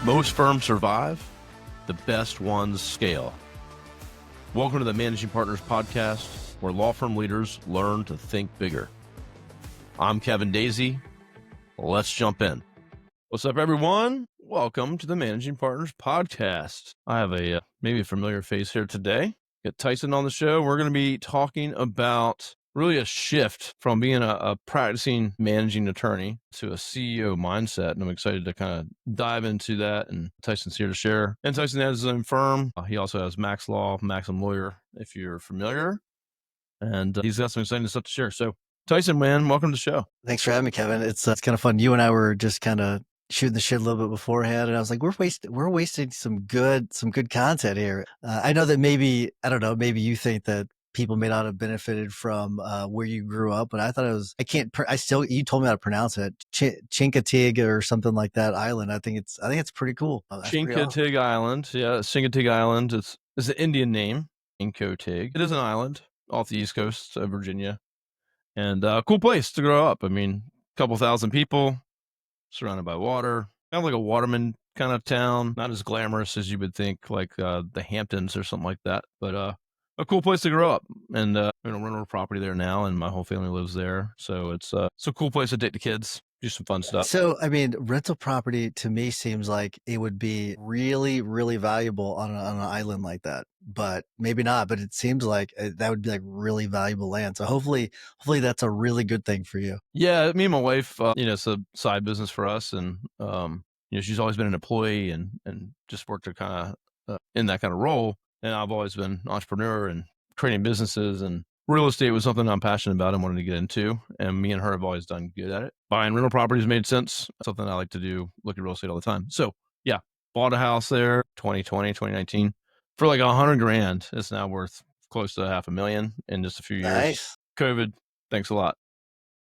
Most firms survive, the best ones scale. Welcome to the Managing Partners Podcast, where law firm leaders learn to think bigger. I'm Kevin Daisey. Let's jump in. What's up, everyone? Welcome to the Managing Partners Podcast. I have a maybe a familiar face here today. Got Tyson on the show. We're going to be talking about really a shift from being a practicing managing attorney to a CEO mindset. And I'm excited to kind of dive into that. And Tyson's here to share. And Tyson has his own firm. He also has Max Law, Maxim Lawyer, if you're familiar. And he's got some exciting stuff to share. So Tyson, man, welcome to the show. Thanks for having me, Kevin. It's kind of fun. You and I were just kind of shooting the shit a little bit beforehand, and I was like, we're wasting some good content here. I know that maybe you think that people may not have benefited from where you grew up, but I thought it was. You told me how to pronounce it, Chincoteague or something like that island. I think it's pretty cool. Chincoteague Island, yeah, Chincoteague Island. It's an Indian name, Chincoteague. It is an island off the east coast of Virginia, and cool place to grow up. I mean, a couple thousand people, surrounded by water, kind of like a Waterman kind of town. Not as glamorous as you would think, like the Hamptons or something like that, but a cool place to grow up. And rental property there now, and my whole family lives there, so it's a cool place to take the kids, do some fun stuff. So, I mean, rental property to me seems like it would be really, really valuable on an island like that, but maybe not. But it seems like that would be like really valuable land. So hopefully that's a really good thing for you. Yeah, me and my wife, it's a side business for us, and she's always been an employee and just worked her kind of in that kind of role. And I've always been an entrepreneur and creating businesses, and real estate was something I'm passionate about and wanted to get into. And me and her have always done good at it. Buying rental properties made sense. Something I like to do, look at real estate all the time. So yeah, bought a house there 2019 for like $100,000. It's now worth close to $500,000 in just a few years. Nice. COVID, thanks a lot.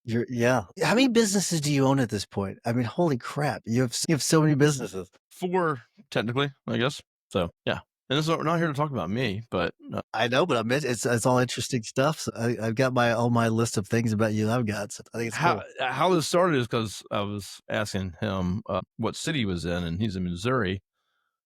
Yeah. How many businesses do you own at this point? I mean, holy crap. You have so many businesses. 4, technically, I guess. So yeah. And we're not here to talk about me, but I know, but it's all interesting stuff. So I've got all my list of things about you I've got. So I think it's cool. How this started is because I was asking him what city he was in, and he's in Missouri.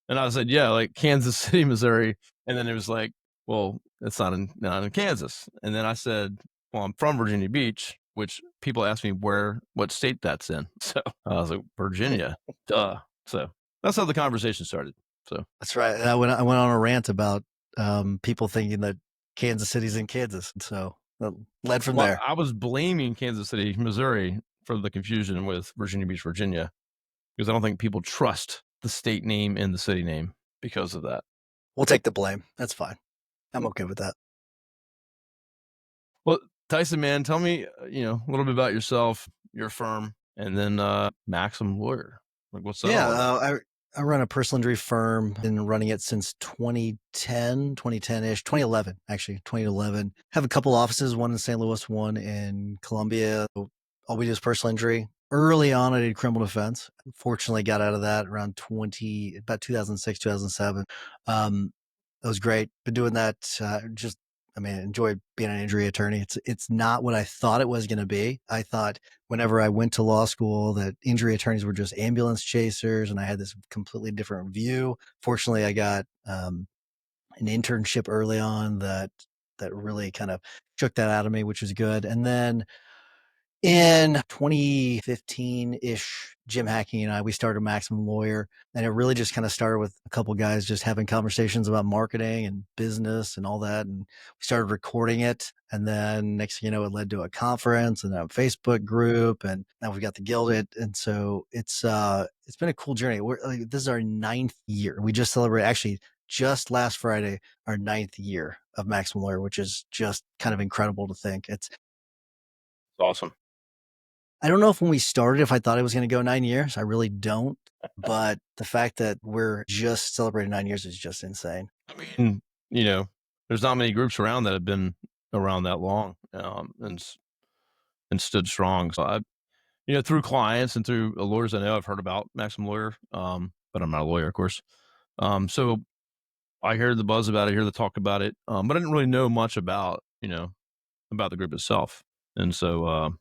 And I said, yeah, like Kansas City, Missouri. And then it was like, well, it's not in Kansas. And then I said, well, I'm from Virginia Beach, which people ask me what state that's in. So I was like, Virginia, duh. So that's how the conversation started. So that's right. I went on a rant about people thinking that Kansas City's in Kansas. So led from there. I was blaming Kansas City, Missouri for the confusion with Virginia Beach, Virginia, because I don't think people trust the state name and the city name because of that. We'll take the blame. That's fine. I'm okay with that. Well, Tyson, man, tell me, a little bit about yourself, your firm, and then Maxim Lawyer. Like, what's that? Yeah, I run a personal injury firm. Been running it since 2010-ish, 2011, actually, 2011. Have a couple offices, one in St. Louis, one in Columbia. All we do is personal injury. Early on, I did criminal defense. Fortunately, got out of that around about 2006, 2007. That was great. Been doing that enjoyed being an injury attorney. It's not what I thought it was going to be. I thought whenever I went to law school that injury attorneys were just ambulance chasers, and I had this completely different view. Fortunately, I got an internship early on that really kind of shook that out of me, which was good. And then in 2015-ish, Jim Hacking and we started Maxim Lawyer, and it really just kind of started with a couple guys just having conversations about marketing and business and all that. And we started recording it. And then next thing you know, it led to a conference and a Facebook group, and now we've got the Gilded. And so it's been a cool journey. This is our 9th year. We just celebrated, actually just last Friday, our 9th year of Maxim Lawyer, which is just kind of incredible to think. It's awesome. I don't know if when we started, if I thought it was going to go 9 years. I really don't. But the fact that we're just celebrating 9 years is just insane. I mean, there's not many groups around that have been around that long and stood strong. So I, through clients and through lawyers I know, I've heard about Maxim Lawyer, but I'm not a lawyer, of course. So I heard the buzz about it, hear the talk about it, but I didn't really know much about the group itself. And so,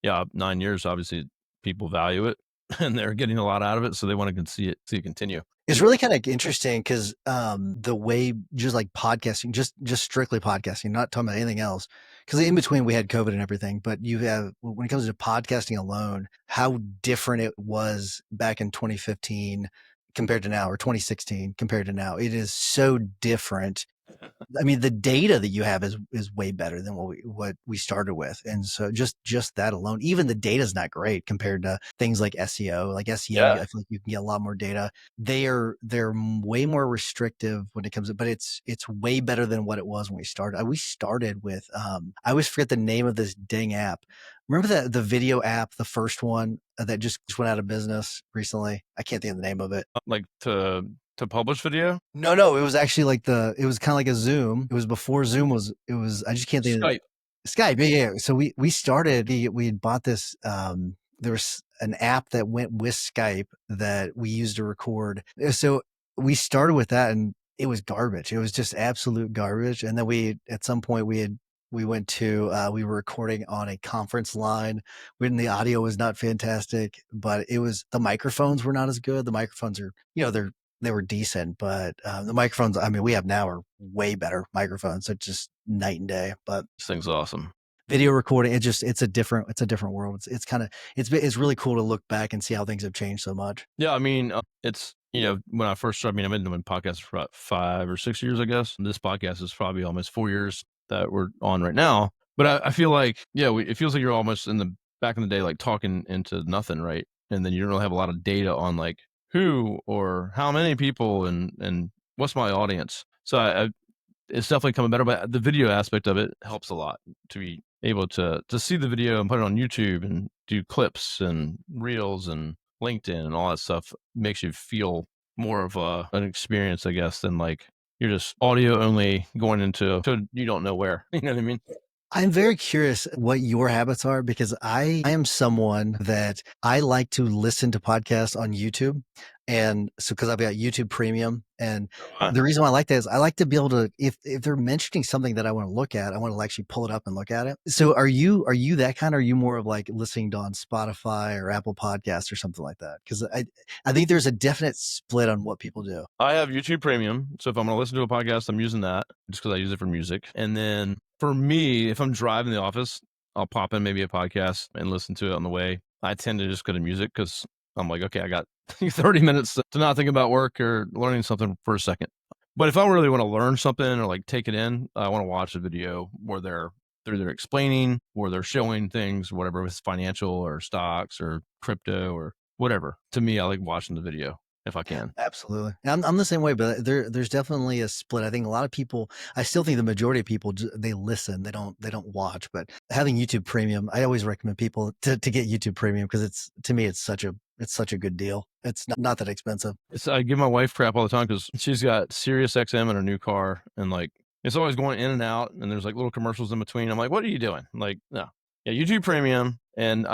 9 years, obviously people value it. and they're getting a lot out of it. So they want to see it continue. It's really kind of interesting because the way just like podcasting, just strictly podcasting, not talking about anything else. Because in between we had COVID and everything, but you have when it comes to podcasting alone, how different it was back in 2015 compared to now, or 2016 compared to now. It is so different. I mean, the data that you have is way better than what we started with. And so just that alone, even the data is not great compared to things like SEO. Like SEO, I feel like you can get a lot more data. They're way more restrictive when it comes to, but it's way better than what it was when we started. We started with I always forget the name of this dang app. Remember the video app, the first one that just went out of business recently? I can't think of the name of it. Like to publish video? No, it was actually like it was kind of like a Zoom. It was before Zoom I just can't think of Skype. Skype. Yeah. So we started, we had bought this, there was an app that went with Skype that we used to record. So we started with that and it was garbage. It was just absolute garbage. And then at some point we went to, we were recording on a conference line when the audio was not fantastic, but the microphones were not as good. The microphones are, they were decent, but the microphones, I mean, we have now are way better microphones. It's just night and day, but This thing's awesome. Video recording, it's a different world. It's really cool to look back and see how things have changed so much. Yeah. I mean, it's, when I first started, I've been doing podcasts for about 5 or 6 years, I guess. And this podcast is probably almost 4 years that we're on right now. But I feel like, it feels like you're almost back in the day, like talking into nothing, right? And then you don't really have a lot of data on like who or how many people and what's my audience. So it's definitely coming better, but the video aspect of it helps a lot to be able to see the video and put it on YouTube and do clips and reels and LinkedIn and all that stuff. Makes you feel more of an experience, I guess, than like you're just audio only going into you don't know where. You know what I mean? I'm very curious what your habits are because I am someone that I like to listen to podcasts on YouTube. And so, because I've got YouTube Premium, and the reason why I like that is I like to be able to, if they're mentioning something that I want to look at, I want to actually pull it up and look at it. So, are you that kind? Or are you more of like listening on Spotify or Apple Podcasts or something like that? Because I think there's a definite split on what people do. I have YouTube Premium, so if I'm going to listen to a podcast, I'm using that just because I use it for music. And then for me, if I'm driving the office, I'll pop in maybe a podcast and listen to it on the way. I tend to just go to music because I'm like, okay, I got 30 minutes to not think about work or learning something for a second. But if I really want to learn something or like take it in, I want to watch a video where they're explaining or they're showing things, whatever, with financial or stocks or crypto or whatever. To me, I like watching the video if I can. Absolutely. I'm the same way, but there's definitely a split. I think a lot of people, I still think the majority of people, they listen, they don't watch, but having YouTube Premium, I always recommend people to get YouTube Premium because to me, it's such a good deal. It's not that expensive. I give my wife crap all the time because she's got Sirius XM in her new car and like, it's always going in and out and there's like little commercials in between. I'm like, what are you doing? I'm like, no. Yeah, YouTube Premium. And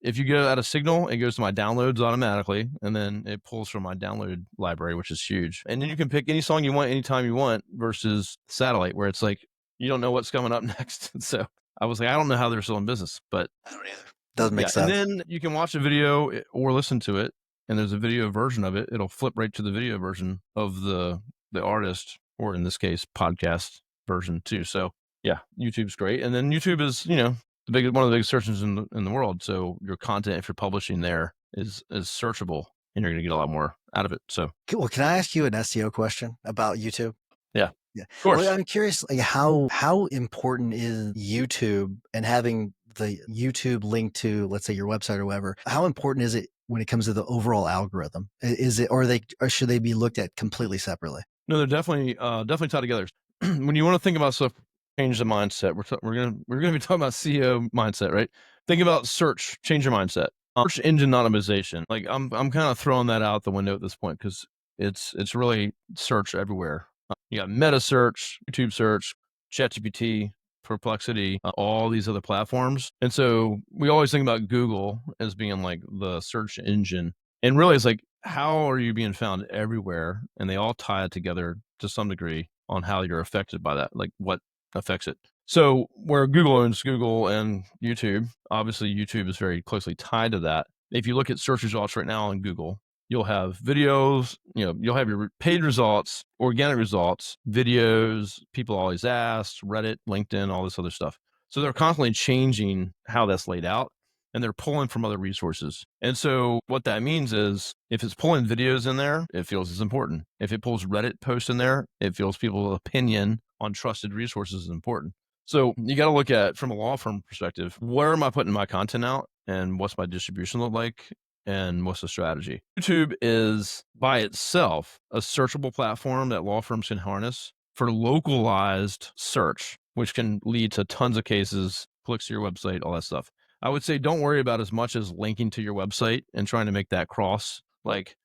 if you go out of Signal, it goes to my downloads automatically, and then it pulls from my download library, which is huge. And then you can pick any song you want anytime you want versus satellite, where it's like, you don't know what's coming up next. So I was like, I don't know how they're still in business, but I don't either. Doesn't make sense. And then you can watch a video or listen to it, and there's a video version of it. It'll flip right to the video version of the artist, or in this case, podcast version too. So yeah, YouTube's great. And then YouTube is, one of the biggest search engines in the world. So your content, if you're publishing there, is searchable, and you're going to get a lot more out of it. So, well, can I ask you an SEO question about YouTube? Yeah, of course. Well, I'm curious, like how important is YouTube and having the YouTube link to, let's say, your website or whatever? How important is it when it comes to the overall algorithm? Is it, or should they be looked at completely separately? No, they're definitely tied together. When you want to think about stuff, change the mindset. We're gonna be talking about CEO mindset, right? Think about search. Change your mindset. Search engine optimization. Like I'm kind of throwing that out the window at this point because it's really search everywhere. You got meta search, YouTube search, ChatGPT, Perplexity, all these other platforms. And so we always think about Google as being like the search engine, and really it's like, how are you being found everywhere? And they all tie it together to some degree on how you're affected by that, like what affects it. So where Google owns Google and YouTube, obviously YouTube is very closely tied to that. If you look at search results right now on Google, you'll have videos, you'll have your paid results, organic results, videos, people always ask, Reddit, LinkedIn, all this other stuff. So they're constantly changing how that's laid out, and they're pulling from other resources. And so what that means is if it's pulling videos in there, it feels it's important. If it pulls Reddit posts in there, it feels people's opinion on trusted resources is important. So you got to look at, from a law firm perspective, where am I putting my content out and what's my distribution look like and what's the strategy? YouTube is by itself a searchable platform that law firms can harness for localized search, which can lead to tons of cases, clicks to your website, all that stuff. I would say don't worry about as much as linking to your website and trying to make that cross. Like,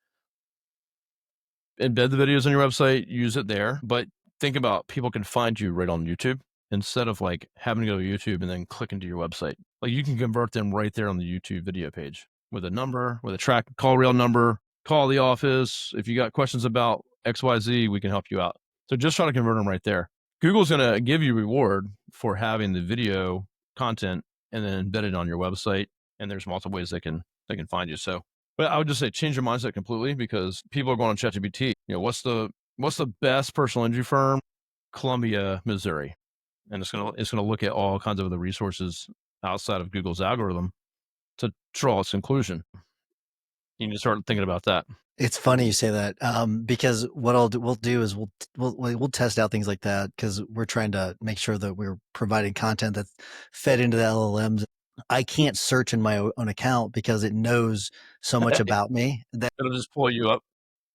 embed the videos on your website, use it there, but think about people can find you right on YouTube instead of like having to go to YouTube and then click into your website. Like, you can convert them right there on the YouTube video page with a number, with a track call rail number, call the office. If you got questions about XYZ, we can help you out. So just try to convert them right there. Google's going to give you reward for having the video content and then embed it on your website. And there's multiple ways they can find you. So, but I would just say change your mindset completely, because people are going on ChatGPT. What's the best personal injury firm? Columbia, Missouri. And it's gonna look at all kinds of other resources outside of Google's algorithm to draw its conclusion. You need to start thinking about that. It's funny you say that, because what we'll do is we'll test out things like that, because we're trying to make sure that we're providing content that's fed into the LLMs. I can't search in my own account because it knows so much about me that It'll just pull you up.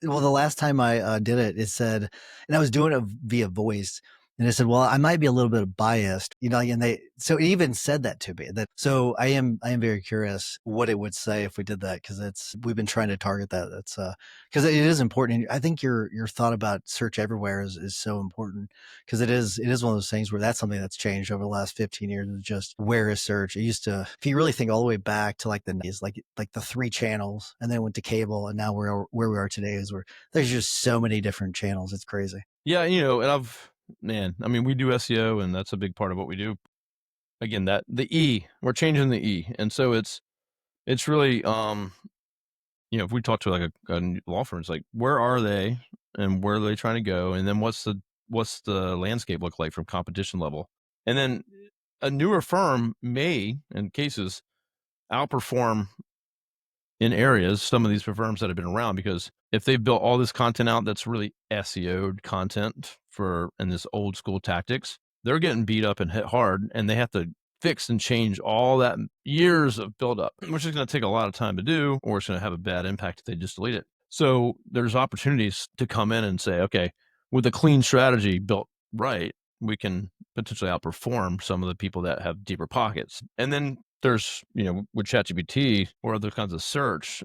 well, the last time I did it, it said, and I was doing it via voice, and it said, well, I might be a little bit biased, and so it even said that to me. So I am very curious what it would say if we did that, because we've been trying to target that. That's because it is important. I think your thought about search everywhere is so important, because it is one of those things where that's something that's changed over the last 15 years. Is just where is search? It used to, if you really think all the way back to like the 90s, like the 3 channels, and then it went to cable, and now where we are today is where there's just so many different channels. It's crazy. Yeah, and we do SEO, and that's a big part of what we do. Again, that the E, we're changing the E. And so it's really, if we talk to like a law firm, it's like, where are they and where are they trying to go? And then what's the landscape look like from competition level? And then a newer firm may, in cases, outperform in areas some of these firms that have been around, because if they've built all this content out that's really SEO'd content and this old school tactics, they're getting beat up and hit hard, and they have to fix and change all that years of buildup, which is going to take a lot of time to do, or it's going to have a bad impact if they just delete it. So there's opportunities to come in and say, okay, with a clean strategy built right, we can potentially outperform some of the people that have deeper pockets. And then there's, with ChatGPT or other kinds of search,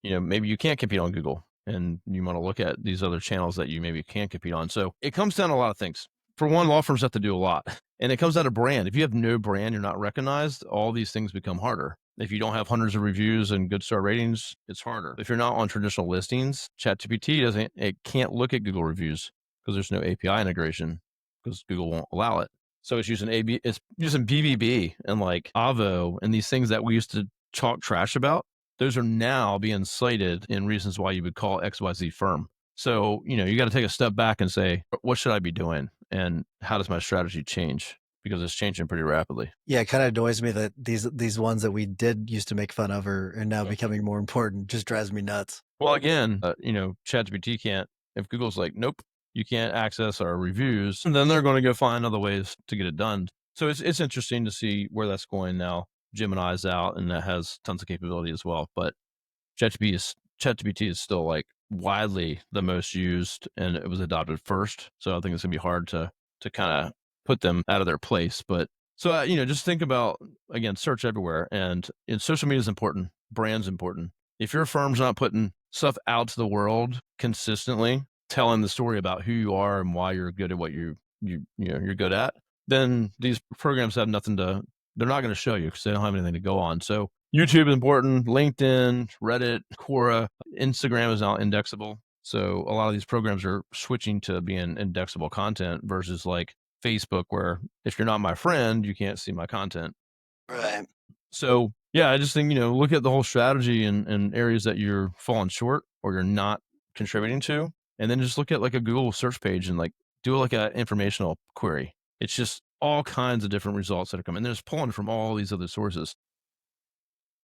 maybe you can't compete on Google, and you want to look at these other channels that you maybe can compete on. So it comes down to a lot of things. For one, law firms have to do a lot, and it comes down to brand. If you have no brand, you're not recognized, all these things become harder. If you don't have hundreds of reviews and good star ratings, it's harder. If you're not on traditional listings, ChatGPT can't look at Google reviews because there's no API integration, because Google won't allow it. So it's using BBB and like Avo and these things that we used to talk trash about. Those are now being cited in reasons why you would call XYZ firm. So, you got to take a step back and say, what should I be doing? And how does my strategy change? Because it's changing pretty rapidly. Yeah, it kind of annoys me that these ones that we did used to make fun of are now becoming more important. Just drives me nuts. Well, again, ChatGPT can't, if Google's like, nope, you can't access our reviews, and then they're going to go find other ways to get it done. So it's interesting to see where that's going now. Gemini's out, and that has tons of capability as well. But ChatGPT is still like widely the most used, and it was adopted first. So I think it's gonna be hard to kind of put them out of their place. But so just think about, again, search everywhere, and social media is important. Brand's important. If your firm's not putting stuff out to the world consistently, telling the story about who you are and why you're good at what you're good at, then these programs have nothing to. They're not going to show you because they don't have anything to go on. So YouTube is important, LinkedIn, Reddit, Quora, Instagram is now indexable. So a lot of these programs are switching to being indexable content versus like Facebook, where if you're not my friend, you can't see my content. Right. So yeah, I just think, look at the whole strategy and areas that you're falling short or you're not contributing to. And then just look at like a Google search page and like do like an informational query. It's just all kinds of different results that are coming. And there's pulling from all these other sources.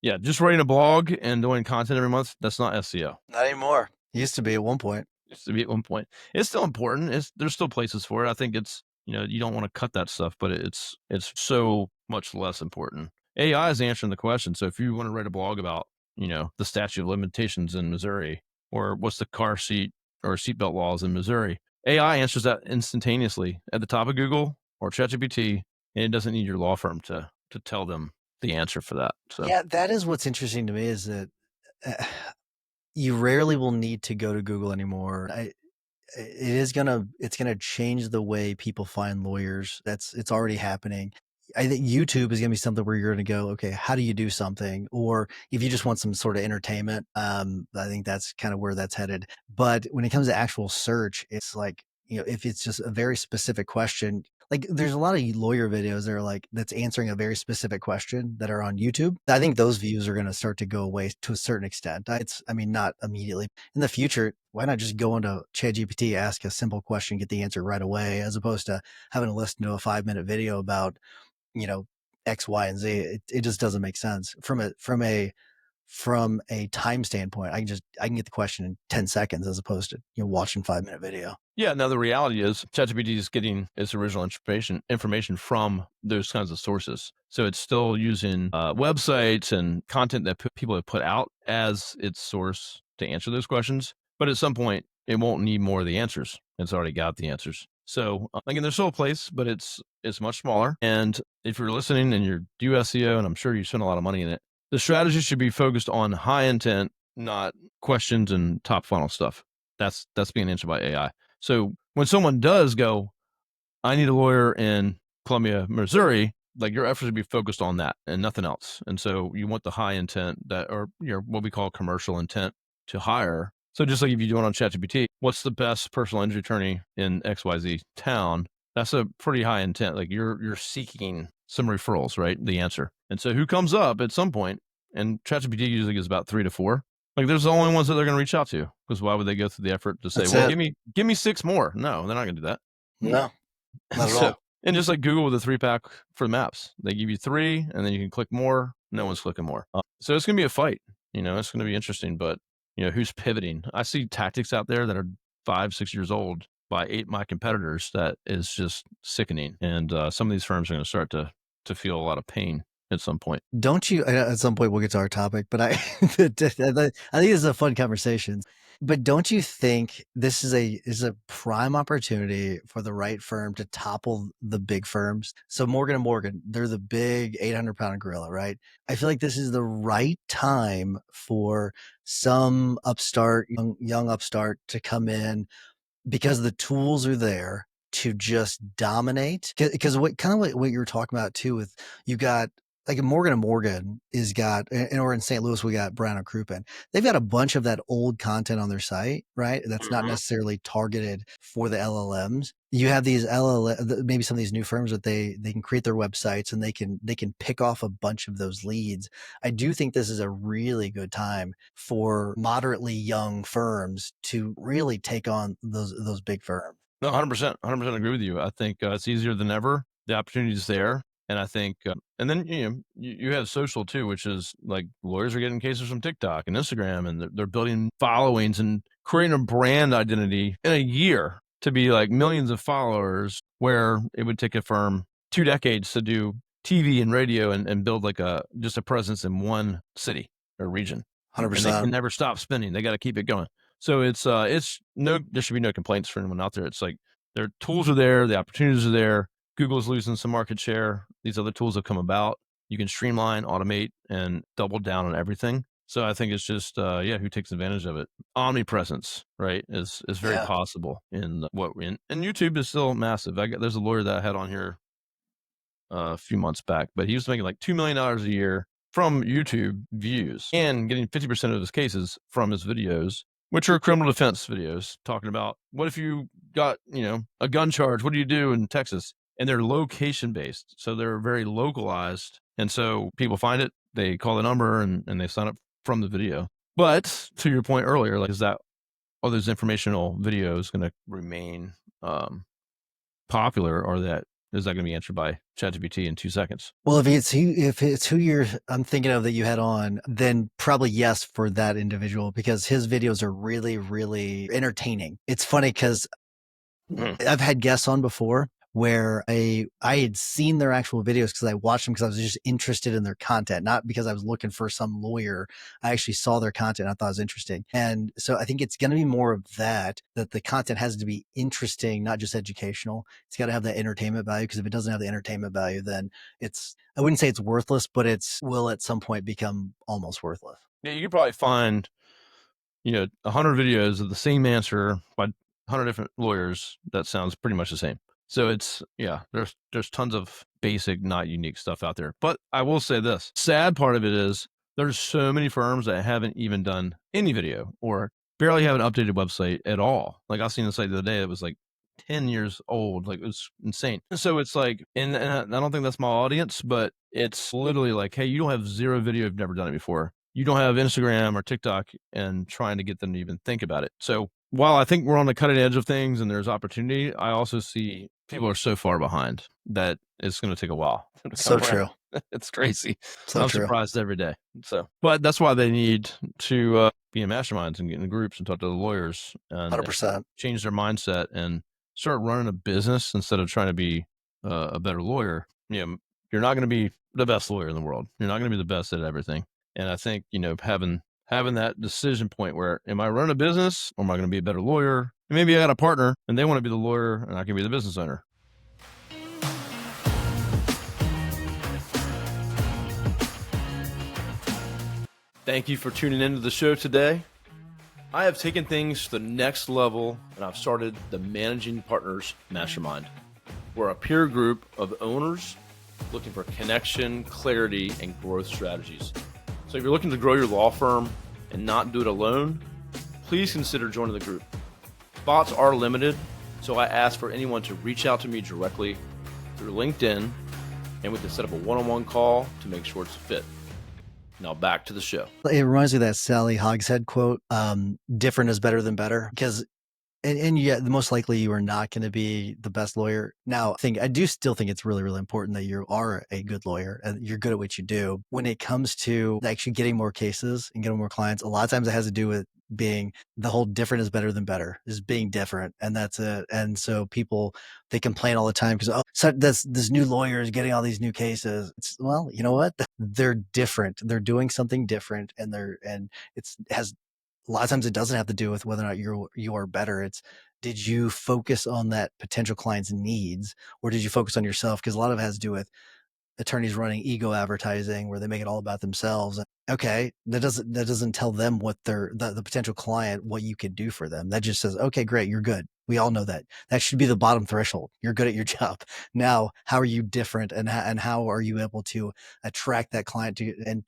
Yeah, just writing a blog and doing content every month, that's not SEO. Not anymore. Used to be at one point. Used to be at one point. It's still important. There's still places for it. I think it's, you don't want to cut that stuff, but it's so much less important. AI is answering the question. So if you want to write a blog about, the statute of limitations in Missouri, or what's the car seat or seatbelt laws in Missouri, AI answers that instantaneously at the top of Google or ChatGPT, and it doesn't need your law firm to tell them the answer for that. So Yeah, that is what's interesting to me is that you rarely will need to go to Google anymore. It's gonna change the way people find lawyers. It's already happening. I think YouTube is gonna be something where you're gonna go, okay, how do you do something? Or if you just want some sort of entertainment, I think that's kind of where that's headed. But when it comes to actual search, it's like, if it's just a very specific question, like there's a lot of lawyer videos that are like that's answering a very specific question that are on YouTube. I think those views are gonna start to go away to a certain extent. I mean, not immediately. In the future, why not just go into ChatGPT, ask a simple question, get the answer right away, as opposed to having to listen to a 5-minute video about, X, Y, and Z. It just doesn't make sense from a time standpoint. I can get the question in 10 seconds as opposed to, watching 5-minute video. yeah, now the reality is ChatGPT is getting its original information from those kinds of sources. So it's still using websites and content that people have put out as its source to answer those questions. But at some point, it won't need more of the answers. It's already got the answers. So again, there's still a place, but it's much smaller. And if you're listening and you're do SEO, and I'm sure you spend a lot of money in it, the strategy should be focused on high intent, not questions and top funnel stuff. That's being answered by AI. So when someone does go, I need a lawyer in Columbia, Missouri, like your efforts would be focused on that and nothing else. And so you want the high intent or what we call commercial intent to hire. So just like if you do it on ChatGPT, what's the best personal injury attorney in XYZ town? That's a pretty high intent. Like you're seeking some referrals, right? The answer. And so who comes up at some point, and ChatGPT usually gives about 3 to 4. Like there's the only ones that they're going to reach out to, because why would they go through the effort to say, That's well, it. give me 6 more? No, they're not going to do that. No, not at So, all. and just like Google with a 3-pack for maps, they give you 3 and then you can click more. No one's clicking more. So it's going to be a fight, it's going to be interesting, but who's pivoting? I see tactics out there that are 5, 6 years old by my competitors. That is just sickening. And some of these firms are going to start to feel a lot of pain at some point. Don't you? At some point, we'll get to our topic, but I think this is a fun conversation. But don't you think this is a prime opportunity for the right firm to topple the big firms? So Morgan and Morgan, they're the big 800-pound gorilla, right? I feel like this is the right time for some upstart, young upstart to come in because the tools are there to just dominate. Because what you were talking about too, with you got like Morgan and Morgan is got, or in St. Louis, we got Brown and Crouppen. They've got a bunch of that old content on their site, right? That's not necessarily targeted for the LLMs. You have these maybe some of these new firms that they can create their websites and they can pick off a bunch of those leads. I do think this is a really good time for moderately young firms to really take on those big firms. No, 100%, 100% agree with you. I think it's easier than ever. The opportunity is there. And I think, and then, you have social too, which is like lawyers are getting cases from TikTok and Instagram, and they're building followings and creating a brand identity in a year to be like millions of followers, where it would take a firm 2 decades to do TV and radio and build like just a presence in one city or region. 100%. And they can never stop spending. They got to keep it going. So there should be no complaints for anyone out there. It's like their tools are there, the opportunities are there. Google's losing some market share. These other tools have come about. You can streamline, automate, and double down on everything. So I think it's just, who takes advantage of it? Omnipresence, right, is very possible in what we're in. And YouTube is still massive. There's a lawyer that I had on here a few months back, but he was making like $2 million a year from YouTube views and getting 50% of his cases from his videos, which are criminal defense videos, talking about what if you got, a gun charge? What do you do in Texas? And they're location based. So they're very localized. And so people find it, they call the number and they sign up from the video. But to your point earlier, like, are those informational videos going to remain popular, or is that going to be answered by ChatGPT in 2 seconds? Well, if it's who I'm thinking of that you had on, then probably yes for that individual, because his videos are really, really entertaining. It's funny because I've had guests on before where I had seen their actual videos because I watched them because I was just interested in their content, not because I was looking for some lawyer. I actually saw their content. I thought it was interesting. And so I think it's going to be more of that the content has to be interesting, not just educational. It's got to have that entertainment value, because if it doesn't have the entertainment value, then I wouldn't say it's worthless, but will at some point become almost worthless. Yeah, you could probably find 100 videos of the same answer by 100 different lawyers that sounds pretty much the same. So there's tons of basic, not unique stuff out there. But I will say this, sad part of it is there's so many firms that haven't even done any video or barely have an updated website at all. Like, I seen the site the other day that was like 10 years old. Like, it was insane. So it's like, and I don't think that's my audience, but it's literally like, hey, you don't have zero video, you've never done it before. You don't have Instagram or TikTok, and trying to get them to even think about it. So while I think we're on the cutting edge of things and there's opportunity, I also see people are so far behind that it's going to take a while. So true. It's crazy. So I'm true. surprised every day. But that's why they need to be in masterminds and get in groups and talk to the lawyers and 100%. change their mindset and start running a business instead of trying to be a better lawyer. You're not going to be the best lawyer in the world. You're not going to be the best at everything. And I think, having that decision point where, am I running a business or am I going to be a better lawyer? And maybe I got a partner and they want to be the lawyer and I can be the business owner. Thank you for tuning into the show today. I have taken things to the next level and I've started the Managing Partners Mastermind. We're a peer group of owners looking for connection, clarity, and growth strategies. So if you're looking to grow your law firm and not do it alone, please consider joining the group. Spots are limited, so I ask for anyone to reach out to me directly through LinkedIn, and we can set up a one-on-one call to make sure it's a fit. Now back to the show. It reminds me of that Sally Hogshead quote, different is better than better, because and yet most likely you are not going to be the best lawyer. Now, I do still think it's really, really important that you are a good lawyer and you're good at what you do. When it comes to actually getting more cases and getting more clients, a lot of times it has to do with being the whole different is better than better, is being different. And that's it. And so people, they complain all the time because, so this new lawyer is getting all these new cases. Well, you know what? They're different. They're doing something different, and a lot of times it doesn't have to do with whether or not you are better. It's, did you focus on that potential client's needs, or did you focus on yourself? Because a lot of it has to do with attorneys running ego advertising where they make it all about themselves. Okay, that doesn't tell them what the potential client, what you could do for them. That just says, okay, great, you're good. We all know that. That should be the bottom threshold. You're good at your job. Now, how are you different, and how are you able to attract that client and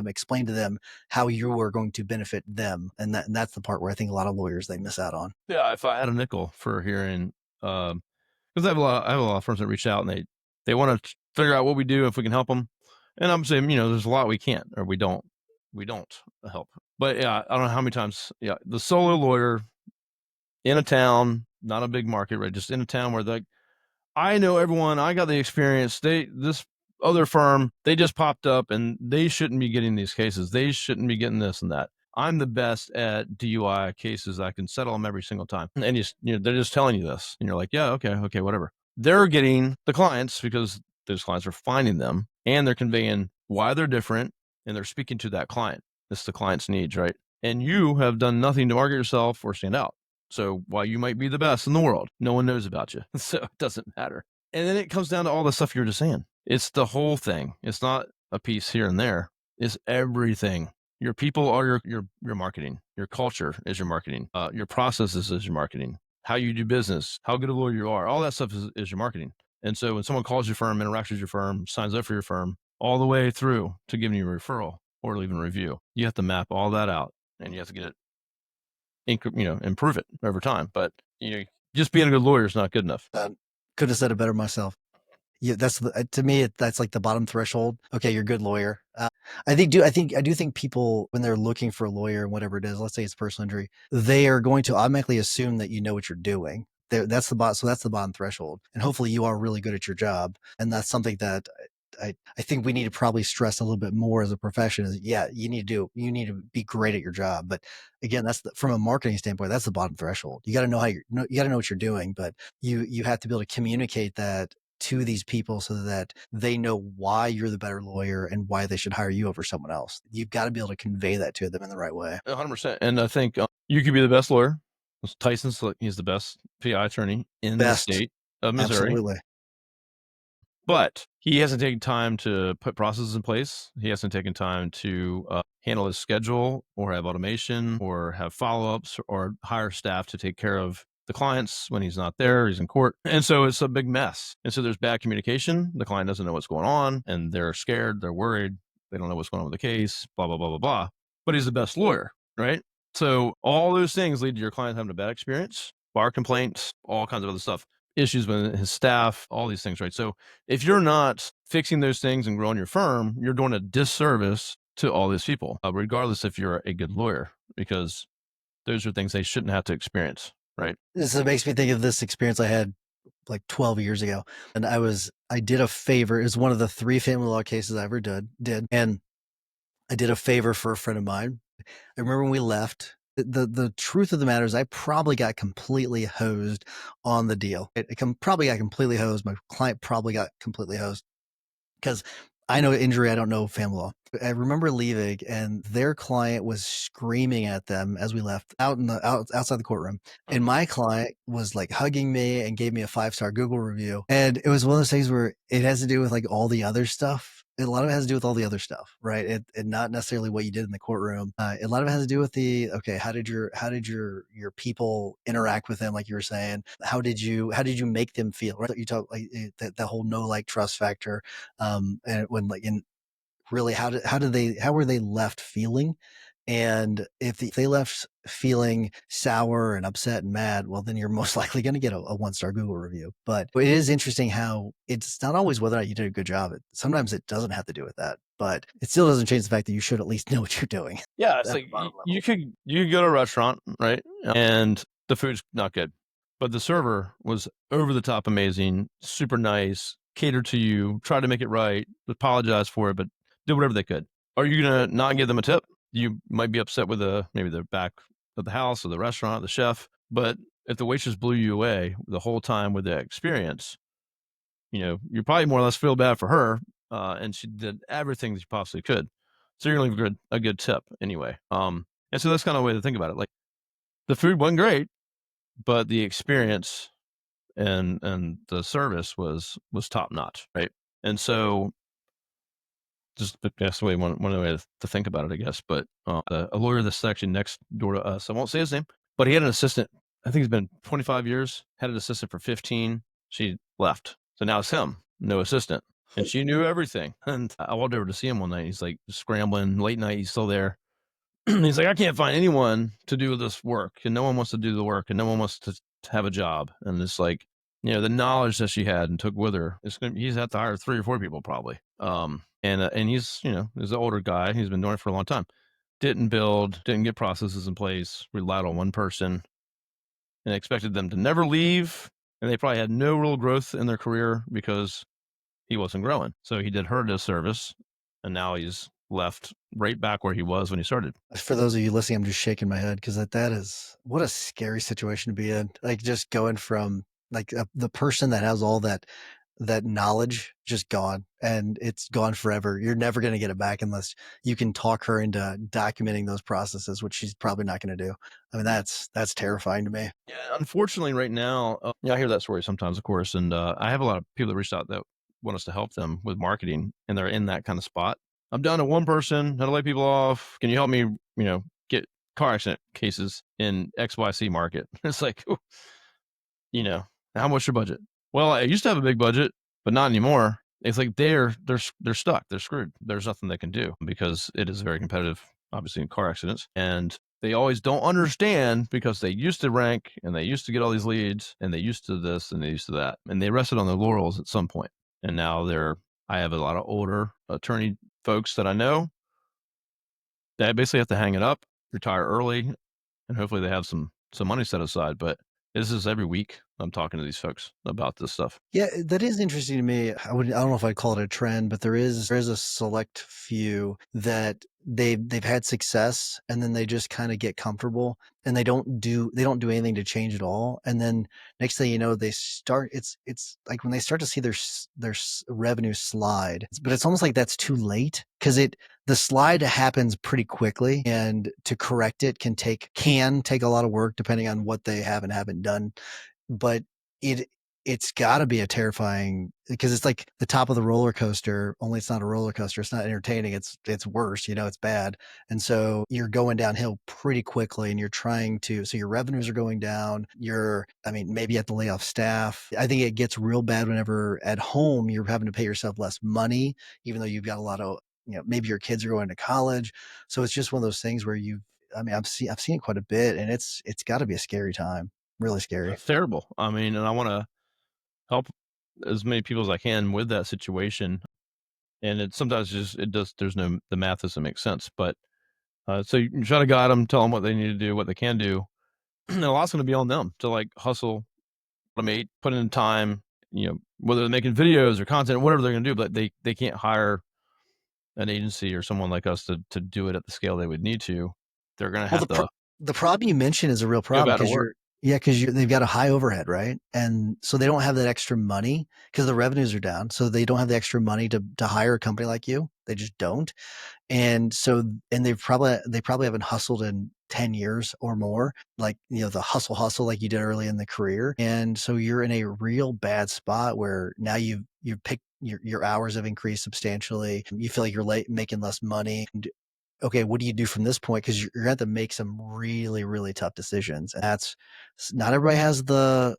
explain to them how you are going to benefit them? And that's the part where I think a lot of lawyers, they miss out on. Yeah, if I had a nickel for hearing, because I have a lot of firms that reach out and they want to figure out what we do, if we can help them. And I'm saying, there's a lot we can't, or we don't help. But yeah, I don't know how many times, the solo lawyer in a town, not a big market, right? Just in a town where I know everyone, I got the experience. This other firm, they just popped up and they shouldn't be getting these cases. They shouldn't be getting this and that. I'm the best at DUI cases. I can settle them every single time. And they're just telling you this. And you're like, yeah, okay, whatever. They're getting the clients because those clients are finding them, and they're conveying why they're different, and they're speaking to that client. It's the client's needs, right? And you have done nothing to market yourself or stand out. So while you might be the best in the world, no one knows about you. So it doesn't matter. And then it comes down to all the stuff you're just saying. It's the whole thing. It's not a piece here and there. It's everything. Your people are your marketing. Your culture is your marketing. Your processes is your marketing. How you do business, how good a lawyer you are, all that stuff is your marketing. And so when someone calls your firm, interacts with your firm, signs up for your firm, all the way through to giving you a referral or leaving a review, you have to map all that out, and you have to get it, improve it over time. But just being a good lawyer is not good enough. Could have said it better myself. Yeah, to me, that's like the bottom threshold. Okay, you're a good lawyer. I do think people, when they're looking for a lawyer, whatever it is, let's say it's personal injury, they are going to automatically assume that you know what you're doing. That's the bottom. So that's the bottom threshold. And hopefully you are really good at your job. And that's something that I think we need to probably stress a little bit more as a profession is, yeah, you need to be great at your job. But again, from a marketing standpoint, that's the bottom threshold. You got to know you got to know what you're doing, but you have to be able to communicate that to these people so that they know why you're the better lawyer and why they should hire you over someone else. You've got to be able to convey that to them in the right way. 100%. And I think you could be the best lawyer. He's the best PI attorney in the state of Missouri. Absolutely. But he hasn't taken time to put processes in place. He hasn't taken time to handle his schedule or have automation or have follow-ups or hire staff to take care of the clients when he's not there, he's in court. And so it's a big mess. And so there's bad communication. The client doesn't know what's going on and they're scared, they're worried, they don't know what's going on with the case, blah, blah, blah, blah, blah. But he's the best lawyer, right? So all those things lead to your client having a bad experience, bar complaints, all kinds of other stuff, issues with his staff, all these things, right? So if you're not fixing those things and growing your firm, you're doing a disservice to all these people, regardless if you're a good lawyer, because those are things they shouldn't have to experience, right? This makes me think of this experience I had like 12 years ago. And I did a favor. It was one of the 3 family law cases I ever did. And I did a favor for a friend of mine. I remember when we left, the truth of the matter is I probably got completely hosed on the deal. Probably got completely hosed. My client probably got completely hosed because I know injury. I don't know family law. I remember leaving and their client was screaming at them as we left outside the courtroom. And my client was like hugging me and gave me a 5-star Google review. And it was one of those things where it has to do with like all the other stuff. A lot of it has to do with all the other stuff, right? And not necessarily what you did in the courtroom. A lot of it has to do with how did your people interact with them? Like you were saying, how did you make them feel? Right? You talk like the whole no like trust factor. And when like really how were they left feeling? And if they left feeling sour and upset and mad, well, then you're most likely going to get a 1-star Google review. But it is interesting how it's not always whether or not you did a good job. Sometimes it doesn't have to do with that, but it still doesn't change the fact that you should at least know what you're doing. Yeah, it's like you could go to a restaurant, right? And the food's not good, but the server was over the top amazing, super nice, catered to you, tried to make it right, apologize for it, but did whatever they could. Are you going to not give them a tip? You might be upset with maybe the back of the house or the restaurant, the chef, but if the waitress blew you away the whole time with the experience, you probably more or less feel bad for her, and she did everything that she possibly could. So you're going to leave a good tip anyway. And so that's kind of a way to think about it. Like the food wasn't great, but the experience and the service was top notch, right? And so just that's the way one way to think about it, I guess. But a lawyer that's actually next door to us, I won't say his name, but he had an assistant. I think he's been 25 years, had an assistant for 15. She left. So now it's him, no assistant. And she knew everything. And I walked over to see him one night. He's like scrambling late night. He's still there. He's like, I can't find anyone to do this work. And no one wants to do the work. And no one wants to have a job. And it's like, the knowledge that she had and took with her, he's had to hire 3 or 4 people probably. And he's, he's an older guy. He's been doing it for a long time. Didn't get processes in place, relied on one person and expected them to never leave. And they probably had no real growth in their career because he wasn't growing. So he did her a disservice, and now he's left right back where he was when he started. For those of you listening, I'm just shaking my head because that is what a scary situation to be in. Like just going from like the person that has all that knowledge just gone, and it's gone forever. You're never going to get it back unless you can talk her into documenting those processes, which she's probably not going to do. I mean, that's terrifying to me. Yeah, unfortunately right now, I hear that story sometimes, of course. And I have a lot of people that reached out that want us to help them with marketing, and they're in that kind of spot. I'm down to one person, how to lay people off. Can you help me, get car accident cases in XYZ market? It's like, how much your budget? Well, I used to have a big budget, but not anymore. It's like they're stuck. They're screwed. There's nothing they can do because it is very competitive, obviously, in car accidents. And they always don't understand because they used to rank and they used to get all these leads and they used to this and they used to that. And they rested on their laurels at some point. And now I have a lot of older attorney folks that I know They basically have to hang it up, retire early, and hopefully they have some money set aside. But this is every week I'm talking to these folks about this stuff. Yeah, that is interesting to me. I don't know if I'd call it a trend, but there is a select few that they've had success and then they just kind of get comfortable and they don't do anything to change at all. And then next thing you know, it's like when they start to see their revenue slide, but it's almost like that's too late because the slide happens pretty quickly, and to correct it can take a lot of work depending on what they have and haven't done. But it it's got to be a terrifying, because it's like the top of the roller coaster, only it's not a roller coaster. It's not entertaining. It's worse, it's bad. And so you're going downhill pretty quickly, and so your revenues are going down. Maybe you have to lay off staff. I think it gets real bad whenever at home you're having to pay yourself less money, even though you've got a lot of, maybe your kids are going to college. So it's just one of those things where I've seen it quite a bit, and it's got to be a scary time, really scary. It's terrible. And I want to help as many people as I can with that situation. And it sometimes the math doesn't make sense. But so you try to guide them, tell them what they need to do, what they can do. And a lot's going to be on them to like hustle, automate, put in time, whether they're making videos or content, or whatever they're going to do, but they can't hire an agency or someone like us to do it at the scale they would need to. They're going to Well, have to the problem you mentioned is a real do a problem better work. because they've got a high overhead, right? And so they don't have that extra money because the revenues are down. So they don't have the extra money to hire a company like you. They just don't. And so, and they probably haven't hustled in 10 years or more, like, the hustle like you did early in the career. And so you're in a real bad spot where now you've picked your hours have increased substantially. You feel like you're making less money. Okay, what do you do from this point? Because you're going to have to make some really, really tough decisions. And not everybody has the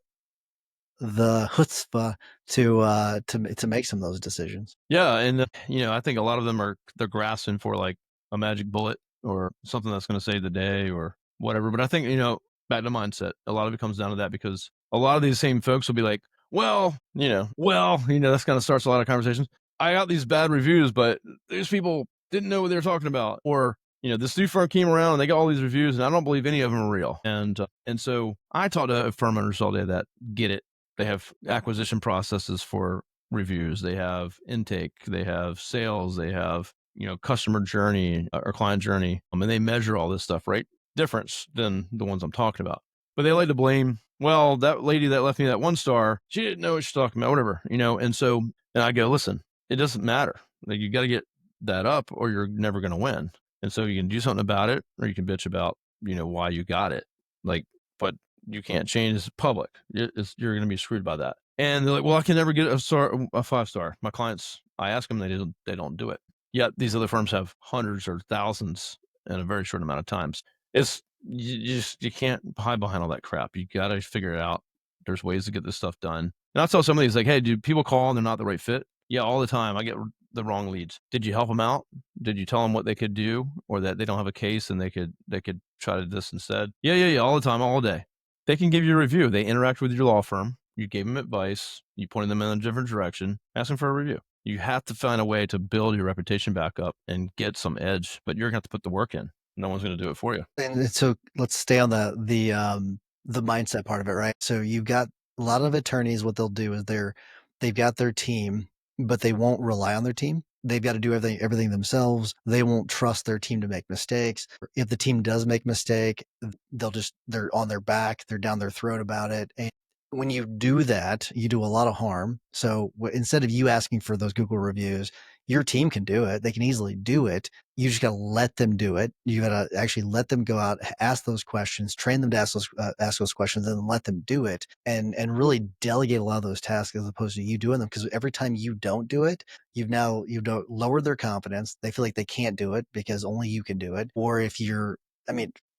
chutzpah to make some of those decisions. Yeah, and I think a lot of them they're grasping for like a magic bullet or something that's going to save the day or whatever. But I think back to mindset. A lot of it comes down to that, because a lot of these same folks will be like, that's kind of starts a lot of conversations. I got these bad reviews, but these people didn't know what they were talking about, or this new firm came around and they got all these reviews, and I don't believe any of them are real. And so I talk to firm owners all day that get it. They have acquisition processes for reviews, they have intake, they have sales, they have customer journey or client journey, and they measure all this stuff, right? Difference than the ones I'm talking about. But they like to blame, well, that lady that left me that 1 star, she didn't know what she's talking about, whatever. And I go, listen, it doesn't matter. Like, you got to get that up or you're never going to win. And so you can do something about it, or you can bitch about why you got it, like, but you can't change. It's public. You're going to be screwed by that. And they're like, well, I can never get a 5-star. My clients, I ask them, they don't do it. Yet these other firms have hundreds or thousands in a very short amount of times. You can't hide behind all that crap. You got to figure it out. There's ways to get this stuff done. And I tell some of these, like, hey, do people call and they're not the right fit? Yeah, all the time. I get the wrong leads. Did you help them out? Did you tell them what they could do, or that they don't have a case and they could try to do this instead? Yeah, all the time, all day. They can give you a review. They interact with your law firm. You gave them advice. You pointed them in a different direction. Ask them for a review. You have to find a way to build your reputation back up and get some edge, but you're going to have to put the work in. No one's going to do it for you. And so let's stay on the mindset part of it, right? So you've got a lot of attorneys. What they'll do is they've got their team, but they won't rely on their team. They've got to do everything themselves. They won't trust their team to make mistakes. If the team does make a mistake, they're on their back. They're down their throat about it. And when you do that, you do a lot of harm. So instead of you asking for those Google reviews, your team can do it. They can easily do it. You just got to let them do it. You got to actually let them go out, ask those questions, train them to ask those questions, and then let them do it, and really delegate a lot of those tasks as opposed to you doing them. Because every time you don't do it, you've lowered their confidence. They feel like they can't do it because only you can do it. Or if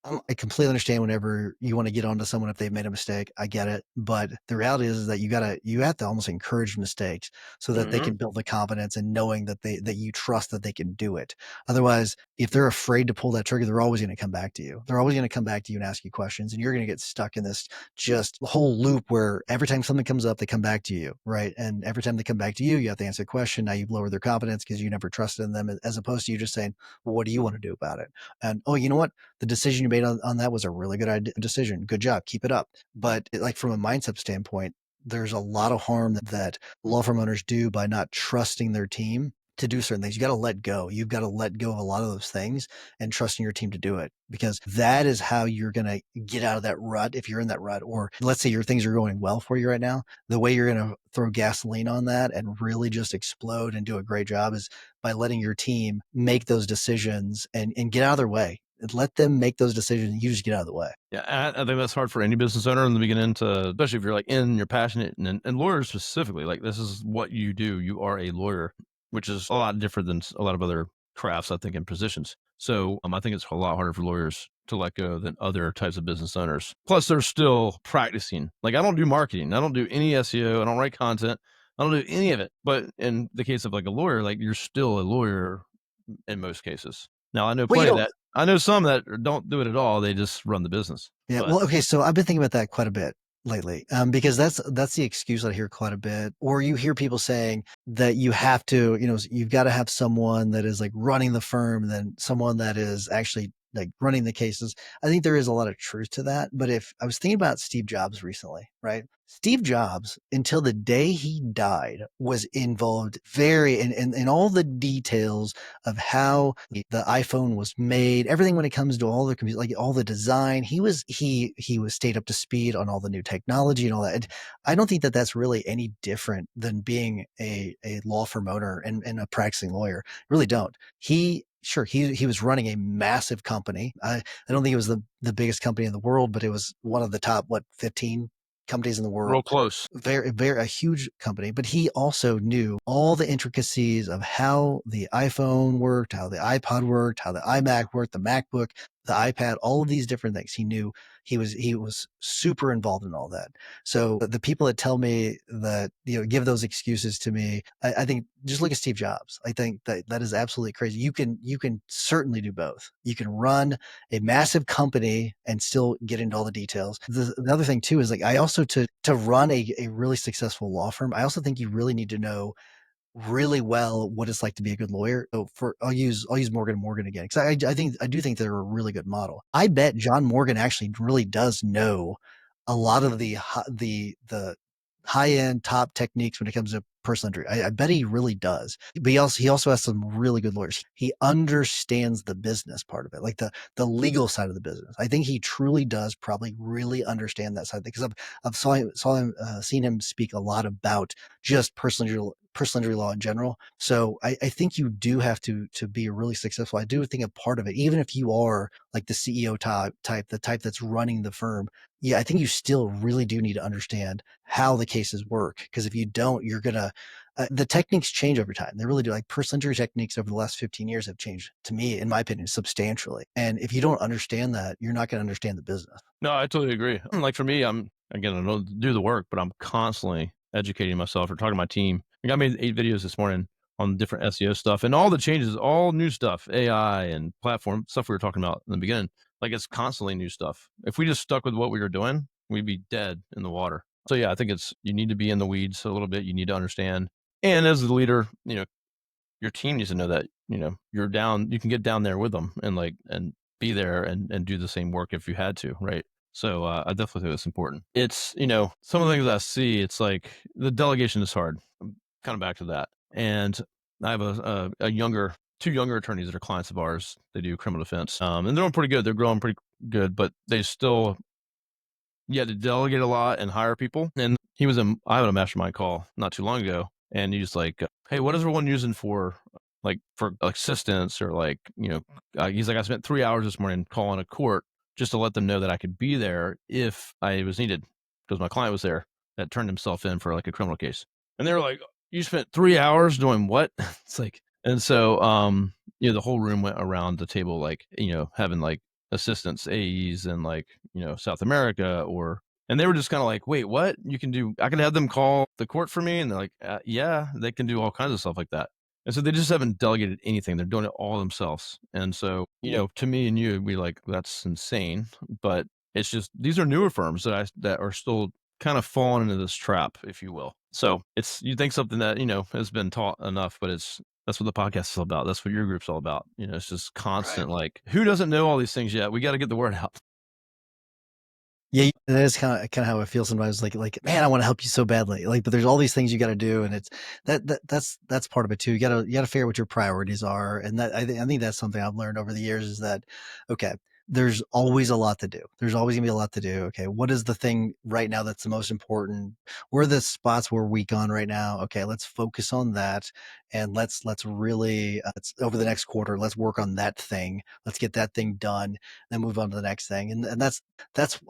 I completely understand whenever you want to get onto someone if they've made a mistake. I get it. But the reality is that you have to almost encourage mistakes so that they Mm-hmm. can build the confidence and knowing that that you trust that they can do it. Otherwise, if they're afraid to pull that trigger, they're always going to come back to you. They're always going to come back to you and ask you questions, and you're going to get stuck in this just whole loop where every time something comes up, they come back to you, right? And every time they come back to you, you have to answer a question. Now you've lowered their confidence because you never trusted in them, as opposed to you just saying, well, what do you want to do about it? And, oh, you know what? The decision you made on that was a really good decision. Good job. Keep it up. But like from a mindset standpoint, there's a lot of harm that law firm owners do by not trusting their team to do certain things. You got to let go. You've got to let go of a lot of those things and trusting your team to do it, because that is how you're going to get out of that rut. If you're in that rut, or let's say your things are going well for you right now, the way you're going to throw gasoline on that and really just explode and do a great job is by letting your team make those decisions and get out of their way. Let them make those decisions. You just get out of the way. Yeah, I think that's hard for any business owner in the beginning to, especially if you're like you're passionate and lawyers specifically, like this is what you do. You are a lawyer, which is a lot different than a lot of other crafts, I think, and positions. So I think it's a lot harder for lawyers to let go than other types of business owners. Plus, they're still practicing. Like I don't do marketing. I don't do any SEO. I don't write content. I don't do any of it. But in the case of like a lawyer, like you're still a lawyer in most cases. Now I know Well, plenty that I know some that don't do it at all. They just run the business. yeah. But Well, okay. So I've been thinking about that quite a bit lately, because that's the excuse I hear quite a bit. Or you hear people saying that you have to, you've got to have someone that is like running the firm, and then someone that is actually like running the cases. I think there is a lot of truth to that. But if I was thinking about Steve Jobs recently, right? Steve Jobs, until the day he died, was involved very in all the details of how the iPhone was made, everything when it comes to all the computers, like all the design. He was stayed up to speed on all the new technology and all that. And I don't think that that's really any different than being a law firm owner and a practicing lawyer. I really don't. He was running a massive company. I don't think it was the biggest company in the world, but it was one of the top 15 companies in the world. real close. Very a huge company. But he also knew all the intricacies of how the iPhone worked, how the iPod worked, how the iMac worked, the MacBook, the iPad, all of these different things. He knew. He was super involved in all that. So the people that tell me that, give those excuses to me, I think just look at Steve Jobs. I think that is absolutely crazy. You can certainly do both. You can run a massive company and still get into all the details. The other thing too is like, I also, to run a really successful law firm, I also think you really need to know really well what it's like to be a good lawyer. So I'll use Morgan & Morgan again, because I do think they're a really good model. I bet John Morgan actually really does know a lot of the high end top techniques when it comes to personal injury. I bet he really does. But he also has some really good lawyers. He understands the business part of it, like the legal side of the business. I think he truly does probably really understand that side, because seen him speak a lot about just personal injury law in general. So I think you do have to be really successful. I do think a part of it, even if you are like the CEO type, the type that's running the firm, yeah, I think you still really do need to understand how the cases work. Because if you don't, you're gonna the techniques change over time. They really do. Like personal injury techniques over the last 15 years have changed, to me, in my opinion, substantially. And if you don't understand that, you're not going to understand the business. No, I totally agree. Like for me, I don't do the work, but I'm constantly educating myself or talking to my team. Like I made 8 videos this morning on different SEO stuff and all the changes, all new stuff, AI and platform stuff we were talking about in the beginning. Like it's constantly new stuff. If we just stuck with what we were doing, we'd be dead in the water. So yeah, I think you need to be in the weeds a little bit. You need to understand. And as the leader, your team needs to know that, you're down, you can get down there with them and be there and do the same work if you had to. Right. So I definitely think it's important. It's, some of the things I see, it's like the delegation is hard. I'm kind of back to that. And I have two younger attorneys that are clients of ours. They do criminal defense. And they're doing pretty good. They're growing pretty good, but they still, you had to delegate a lot and hire people. And I had a mastermind call not too long ago. And he's like, hey, what is everyone using for assistance or he's like, I spent 3 hours this morning calling a court just to let them know that I could be there if I was needed because my client was there that turned himself in for like a criminal case. And they were like, you spent 3 hours doing what? It's like, and so, the whole room went around the table, like, having like assistants, AEs in like, South America and they were just kind of like, wait, what? I can have them call the court for me. And they're like, yeah, they can do all kinds of stuff like that. And so they just haven't delegated anything. They're doing it all themselves. And so, to me and you, we like, that's insane. But it's just, these are newer firms that are still kind of falling into this trap, if you will. So you think something that, has been taught enough, but that's what the podcast is all about. That's what your group's all about. It's just constant, like, who doesn't know all these things yet? We got to get the word out. Yeah, that is kind of how I feel sometimes. Like, man, I want to help you so badly. Like, but there's all these things you got to do, and it's that's part of it too. You got to figure out what your priorities are, and that I think that's something I've learned over the years is that, okay, there's always a lot to do. There's always gonna be a lot to do. Okay, what is the thing right now that's the most important? Where are the spots we're weak on right now? Okay, let's focus on that, and let's really over the next quarter. Let's work on that thing. Let's get that thing done, then move on to the next thing, and that's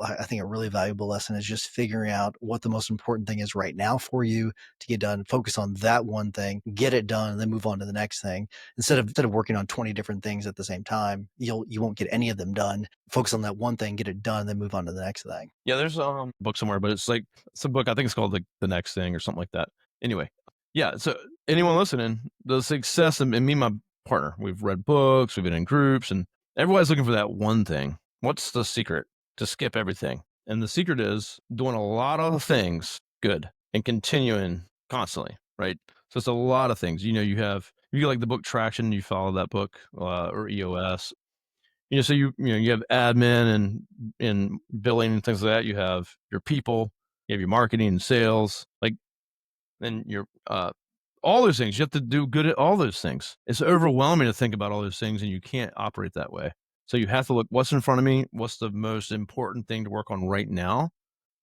I think a really valuable lesson is just figuring out what the most important thing is right now for you to get done. Focus on that one thing, get it done, and then move on to the next thing. Instead of working on 20 different things at the same time, you won't get any of them done. Focus on that one thing, get it done, then move on to the next thing. Yeah, there's a book somewhere, but it's a book. I think it's called the Next Thing or something like that. Anyway, yeah. So anyone listening, the success and me and my partner, we've read books, we've been in groups, and everybody's looking for that one thing. What's the secret to skip everything? And the secret is doing a lot of things good and continuing constantly, right? So it's a lot of things. You get like the book Traction, you follow that book or EOS. So you have admin and billing and things like that. You have your people, you have your marketing and sales, like, and your all those things. You have to do good at all those things. It's overwhelming to think about all those things, and you can't operate that way. So you have to look what's in front of me. What's the most important thing to work on right now?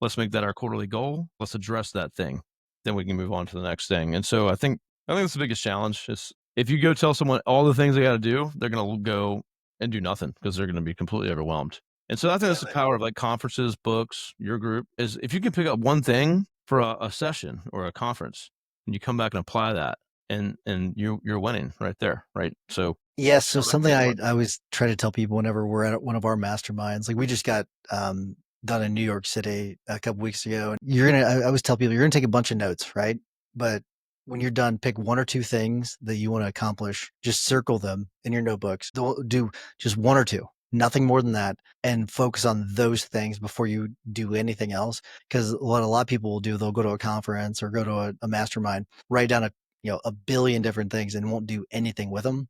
Let's make that our quarterly goal. Let's address that thing. Then we can move on to the next thing. And so I think that's the biggest challenge is if you go tell someone all the things they got to do, they're going to go and do nothing because they're going to be completely overwhelmed. And so I think that's the power of like conferences, books, your group is if you can pick up one thing for a session or a conference and you come back and apply that and you're winning right there. Right. So yes. So something I always try to tell people whenever we're at one of our masterminds, like we just got done in New York City a couple weeks ago. And I always tell people, you're going to take a bunch of notes, right? But when you're done, pick one or two things that you want to accomplish, just circle them in your notebooks. Do just one or two, nothing more than that, and focus on those things before you do anything else. Because what a lot of people will do, they'll go to a conference or go to a mastermind, write down a billion different things and won't do anything with them.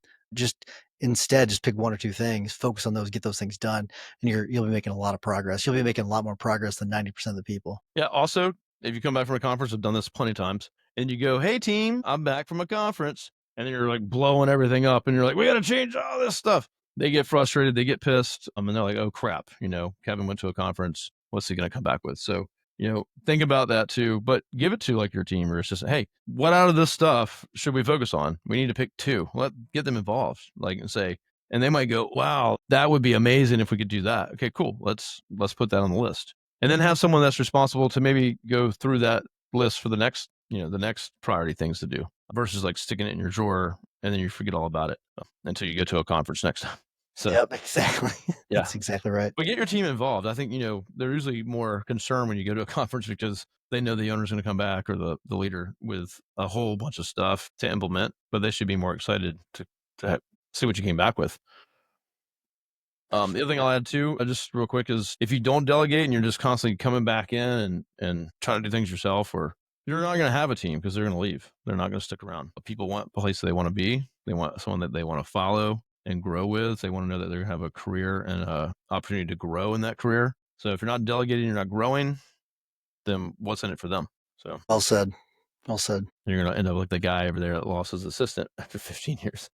Instead, just pick one or two things, focus on those, get those things done, and you'll be making a lot of progress. You'll be making a lot more progress than 90% of the people. Yeah. Also, if you come back from a conference, I've done this plenty of times, and you go, "Hey team, I'm back from a conference," and then you're like blowing everything up, and you're like, "We got to change all this stuff." They get frustrated, they get pissed, and they're like, "Oh crap, Kevin went to a conference. What's he going to come back with?" So think about that too, but give it to like your team, or it's just, hey, what out of this stuff should we focus on? We need to pick two. Get them involved, and they might go, wow, that would be amazing if we could do that. Okay, cool. Let's put that on the list, and then have someone that's responsible to maybe go through that list for the next priority things to do versus like sticking it in your drawer and then you forget all about it until you go to a conference next time. So, yep, exactly. Yeah. That's exactly right. But get your team involved. I think, they're usually more concerned when you go to a conference because they know the owner's going to come back or the leader with a whole bunch of stuff to implement, but they should be more excited to see what you came back with. The other thing I'll add too, just real quick, is if you don't delegate and you're just constantly coming back in and trying to do things yourself, or you're not going to have a team because they're going to leave. They're not going to stick around. People want a place that they want to be. They want someone that they want to follow and grow with. They want to know that they're going to have a career and an opportunity to grow in that career. So if you're not delegating, you're not growing, then what's in it for them? So well said. Well said. You're going to end up like the guy over there that lost his assistant after 15 years.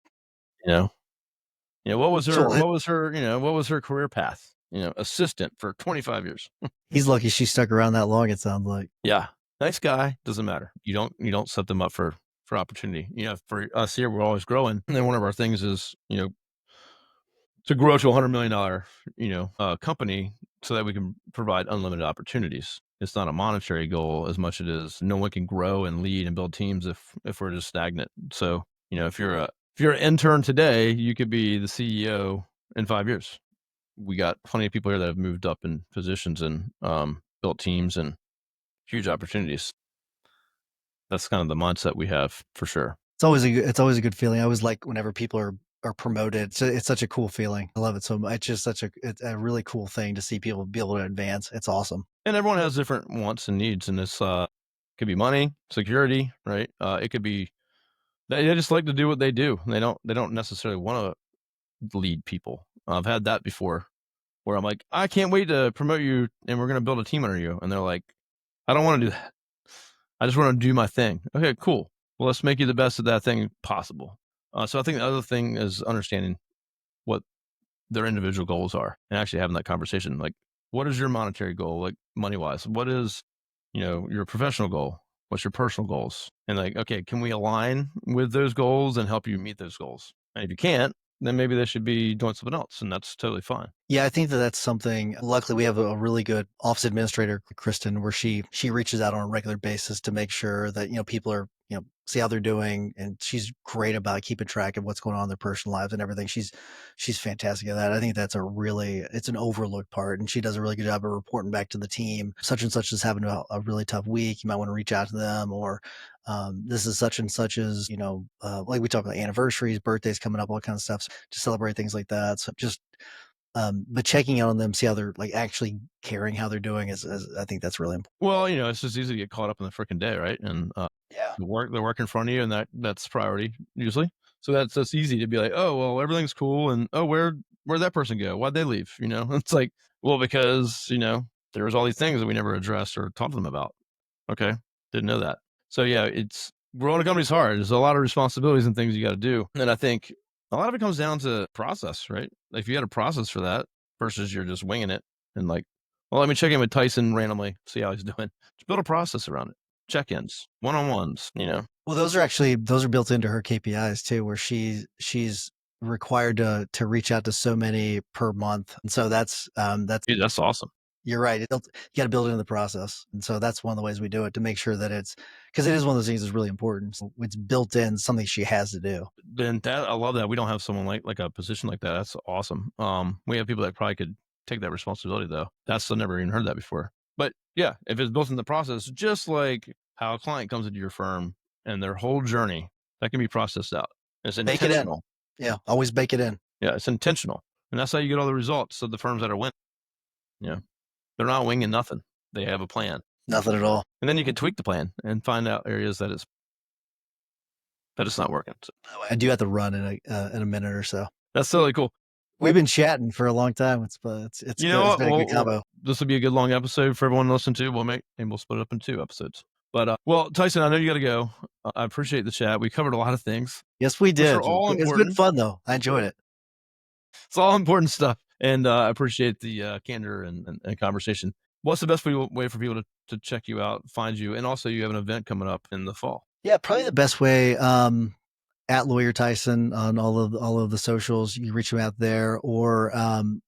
What was her career path? Assistant for 25 years. He's lucky she stuck around that long, it sounds like. Yeah. Nice guy. Doesn't matter. You don't set them up for opportunity. For us here, we're always growing. And then one of our things is, to grow to $100 million, company so that we can provide unlimited opportunities. It's not a monetary goal as much as it is no one can grow and lead and build teams if we're just stagnant. So, if you're an intern today, you could be the CEO in 5 years. we got plenty of people here that have moved up in positions and built teams and huge opportunities. That's kind of the mindset we have for sure. It's always a good feeling. I always like whenever people are promoted. So it's such a cool feeling. I love it so much. It's just it's a really cool thing to see people be able to advance. It's awesome. And everyone has different wants and needs, and this could be money, security, right? It could be they just like to do what they do. They don't necessarily want to lead people. I've had that before where I'm like, I can't wait to promote you and we're going to build a team under you. And they're like, I don't want to do that. I just want to do my thing. Okay, cool. Well, let's make you the best at that thing possible. So I think the other thing is understanding what their individual goals are and actually having that conversation. Like, what is your monetary goal? Like money wise, what is, your professional goal? What's your personal goals? And like, okay, can we align with those goals and help you meet those goals? And if you can't, then maybe they should be doing something else, and that's totally fine. Yeah, I think that's something. Luckily, we have a really good office administrator, Kristen, where she reaches out on a regular basis to make sure that people are see how they're doing, and she's great about keeping track of what's going on in their personal lives and everything. She's fantastic at that. I think that's it's an overlooked part, and she does a really good job of reporting back to the team. Such and such is having a really tough week. You might want to reach out to them, or this is such and such as like we talk about anniversaries, birthdays coming up, all kinds of stuff to celebrate things like that. So just but checking out on them, see how they're like actually caring how they're doing is I think that's really important. Well, it's just easy to get caught up in the freaking day, right? And Yeah. the work in front of you, and that's priority usually. So that's easy to be like, oh well, everything's cool, and oh where'd that person go? Why'd they leave? It's like, well, because there was all these things that we never addressed or talked to them about. Okay, didn't know that. So yeah, growing a company's hard. There's a lot of responsibilities and things you got to do, and I think a lot of it comes down to process, right? Like if you had a process for that versus you're just winging it and like, well, let me check in with Tyson randomly, see how he's doing. Just build a process around it. Check-ins, one-on-ones, Well, those are built into her KPIs too, where she's required to reach out to so many per month, and so that's Dude, that's awesome. You're right. You got to build it into the process, and so that's one of the ways we do it to make sure that because it is one of those things that's really important. So it's built in, something she has to do. Then I love that we don't have someone like a position like that. That's awesome. We have people that probably could take that responsibility though. I've never even heard that before. But yeah, if it's built in the process, just like how a client comes into your firm and their whole journey, that can be processed out. It's intentional. Bake it in. Yeah, always bake it in. Yeah, it's intentional, and that's how you get all the results of the firms that are winning. Yeah, they're not winging nothing. They have a plan. Nothing at all. And then you can tweak the plan and find out areas that it's not working. So. I do have to run in a minute or so. That's totally cool. We've been chatting for a long time. It's good. It's been a good combo. This will be a good long episode for everyone to listen to. We'll split it up in 2 episodes. But well, Tyson, I know you got to go. I appreciate the chat. We covered a lot of things. Yes, we did. It's been fun though. I enjoyed it. It's all important stuff, and I appreciate the candor and conversation. What's the best way for people to check you out, find you, and also you have an event coming up in the fall? Yeah, probably the best way. At Lawyer Tyson on all of the socials. You reach him out there, or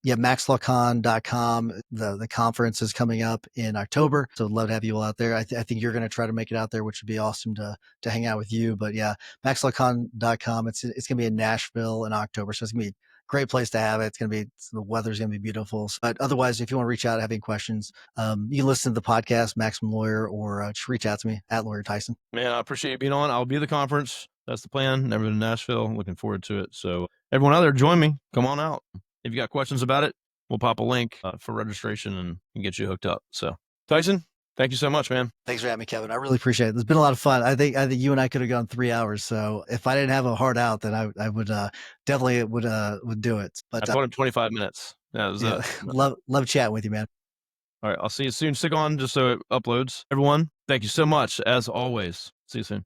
maxlawcon.com. The conference is coming up in October, so I'd love to have you all out there. I think you're going to try to make it out there, which would be awesome to hang out with you. But yeah, maxlawcon.com. It's going to be in Nashville in October, so it's going to be a great place to have it. The weather's going to be beautiful. But otherwise, if you want to reach out, have any questions, you can listen to the podcast, Maximum Lawyer, or just reach out to me at Lawyer Tyson. Man, I appreciate you being on. I'll be at the conference. That's the plan. Never been to Nashville. Looking forward to it. So everyone out there, join me. Come on out. If you got questions about it, we'll pop a link for registration and get you hooked up. So Tyson, thank you so much, man. Thanks for having me, Kevin. I really appreciate it. It's been a lot of fun. I think you and I could have gone 3 hours. So if I didn't have a hard out, then I would definitely would do it. But I told him 25 minutes. Love chatting with you, man. All right. I'll see you soon. Stick on just so it uploads. Everyone, thank you so much. As always, see you soon.